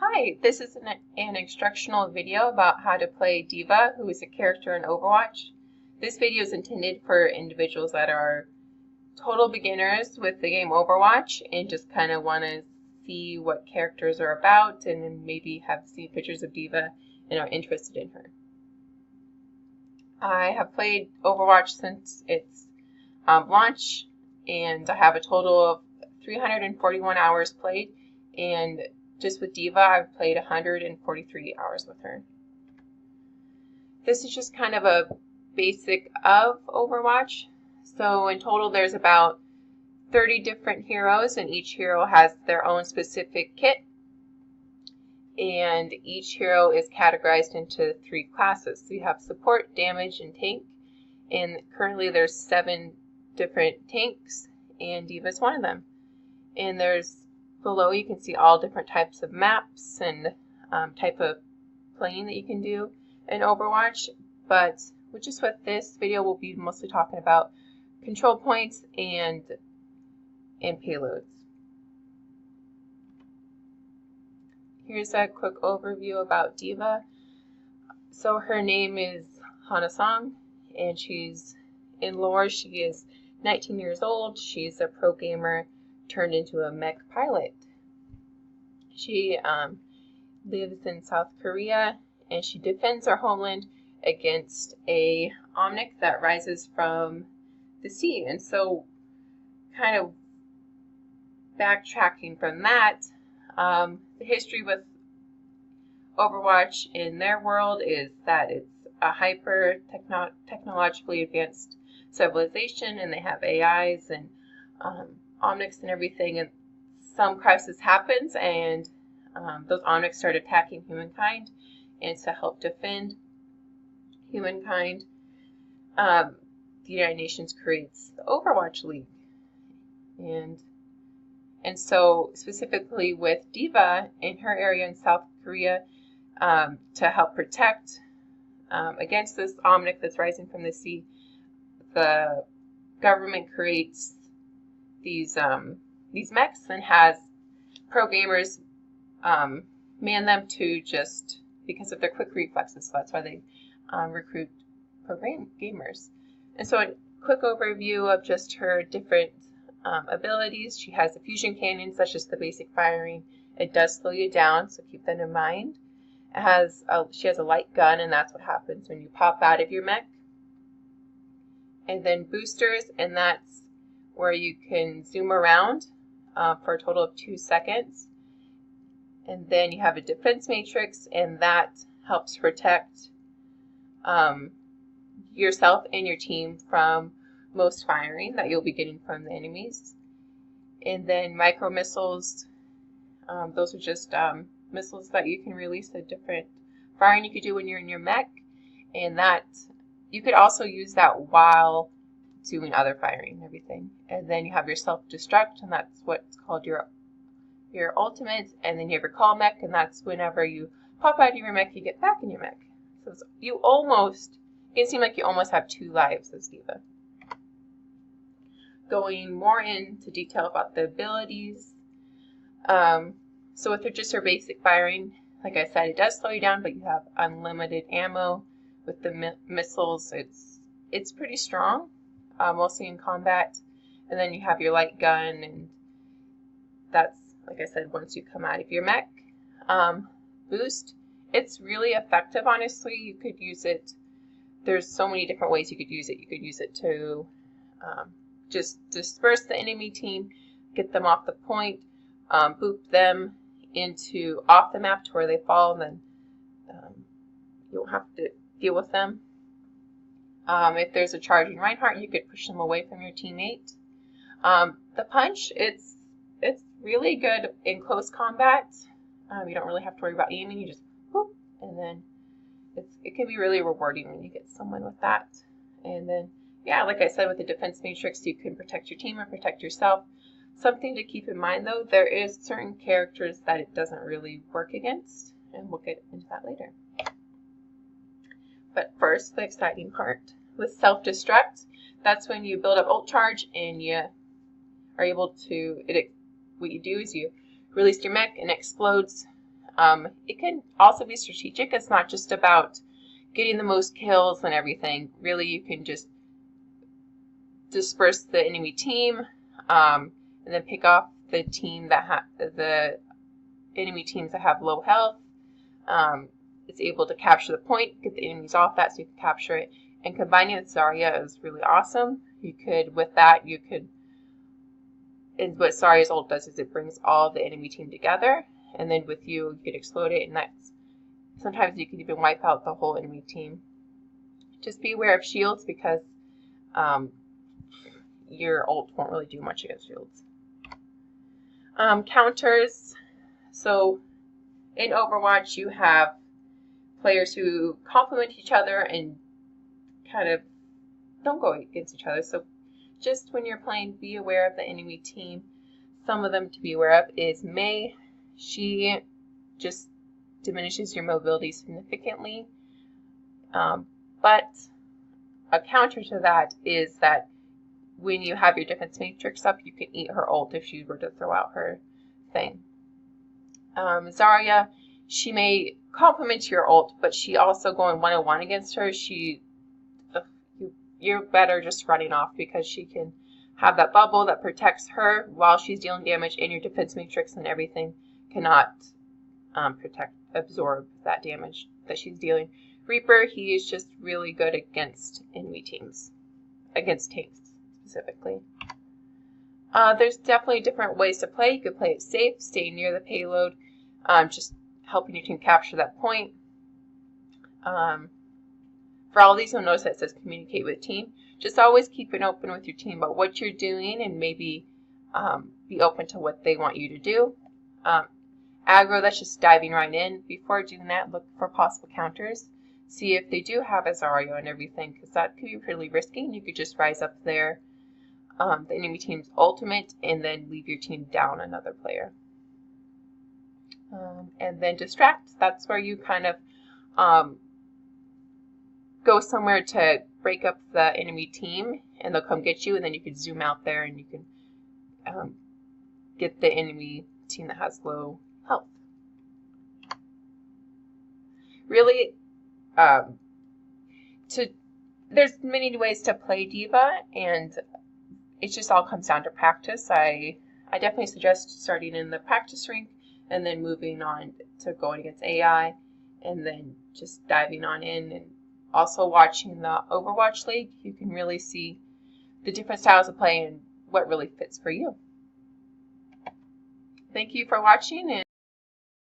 Hi, this is an instructional video about how to play D.Va, who is a character in Overwatch. This video is intended for individuals that are total beginners with the game Overwatch and just kind of want to see what characters are about and then maybe have seen pictures of D.Va and are interested in her. I have played Overwatch since its launch, and I have a total of 341 hours played, and just with D.Va, I've played 143 hours with her. This is just kind of a basic of Overwatch. So in total, there's about 30 different heroes, and each hero has their own specific kit. And each hero is categorized into 3 classes. So you have support, damage, and tank. And currently there's 7 different tanks, and D.Va is one of them. And below you can see all different types of maps and type of playing that you can do in Overwatch. But just with this video, we'll be mostly talking about control points and payloads. Here's a quick overview about D.Va. So her name is Hana Song, and she's in lore. She is 19 years old. She's a pro gamer turned into a mech pilot. She lives in South Korea, and she defends her homeland against a Omnic that rises from the sea. And so, kind of backtracking from that, the history with Overwatch in their world is that it's a technologically advanced civilization, and they have AIs and Omnics and everything, and some crisis happens, and those Omnics start attacking humankind, and to help defend humankind, the United Nations creates the Overwatch League, and so specifically with D.Va in her area in South Korea, to help protect against this Omnic that's rising from the sea, the government creates these mechs and has pro gamers man them to just because of their quick reflexes. So that's why they recruit pro gamers. And so a quick overview of just her different abilities. She has a fusion cannon, such as the basic firing. It does slow you down, so keep that in mind. She has a light gun, and that's what happens when you pop out of your mech. And then boosters, and that's where you can zoom around for a total of 2 seconds. And then you have a defense matrix, and that helps protect yourself and your team from most firing that you'll be getting from the enemies. And then micro missiles, those are just missiles that you can release a different firing you could do when you're in your mech, and that you could also use that while doing other firing and everything. And then you have your self-destruct, and that's what's called your ultimate. And then you have your call mech, and that's whenever you pop out of your mech, you get back in your mech. So it can seem like you almost have 2 lives as D.Va. Going more into detail about the abilities. So with just her basic firing, like I said, it does slow you down, but you have unlimited ammo. With the missiles, it's pretty strong, mostly in combat. And then you have your light gun, and that's, like I said, once you come out of your mech. Boost, it's really effective, honestly. You could use it. There's so many different ways you could use it. You could use it to just disperse the enemy team, get them off the point, boop them off the map to where they fall, and then you won't have to deal with them. If there's a charging Reinhardt, you could push them away from your teammate. The punch, it's really good in close combat. You don't really have to worry about aiming. You just whoop, and then it can be really rewarding when you get someone with that. And then, yeah, like I said, with the defense matrix, you can protect your team and protect yourself. Something to keep in mind, though, there is certain characters that it doesn't really work against, and we'll get into that later. But first, the exciting part. With self-destruct, that's when you build up ult charge and you are able to, what you do is you release your mech and it explodes It can also be strategic. It's not just about getting the most kills and everything. Really, you can just disperse the enemy team, and then pick off the enemy teams that have low health. It's able to capture the point, get the enemies off that so you can capture it. And combining with Zarya is really awesome. And what Zarya's ult does is it brings all the enemy team together, and then with you could explode it, and sometimes you can even wipe out the whole enemy team. Just be aware of shields because your ult won't really do much against shields. Counters. So in Overwatch, you have players who complement each other and kind of don't go against each other. So just when you're playing, be aware of the enemy team. Some of them to be aware of is Mei. She just diminishes your mobility significantly. But a counter to that is that when you have your defense matrix up, you can eat her ult if she were to throw out her thing. Zarya, she may complement your ult, but she also going 1-on-1 against her, you're better just running off because she can have that bubble that protects her while she's dealing damage, and your defense matrix and everything cannot absorb that damage that she's dealing. Reaper, he is just really good against enemy teams, against tanks specifically. There's definitely different ways to play. You could play it safe, stay near the payload, just helping your team capture that point. For all these, you'll notice that it says communicate with team. Just always keep it open with your team about what you're doing, and maybe be open to what they want you to do. Aggro, that's just diving right in. Before doing that, look for possible counters. See if they do have a Zarya and everything, because that could be pretty risky, and you could just rise up there, the enemy team's ultimate, and then leave your team down another player. And then distract, that's where you kind of go somewhere to break up the enemy team, and they'll come get you, and then you can zoom out there and you can get the enemy team that has low health. Really, there's many ways to play D.Va, and it just all comes down to practice. I definitely suggest starting in the practice rink and then moving on to going against AI, and then just diving on in. And also watching the Overwatch League, you can really see the different styles of play and what really fits for you. Thank you for watching.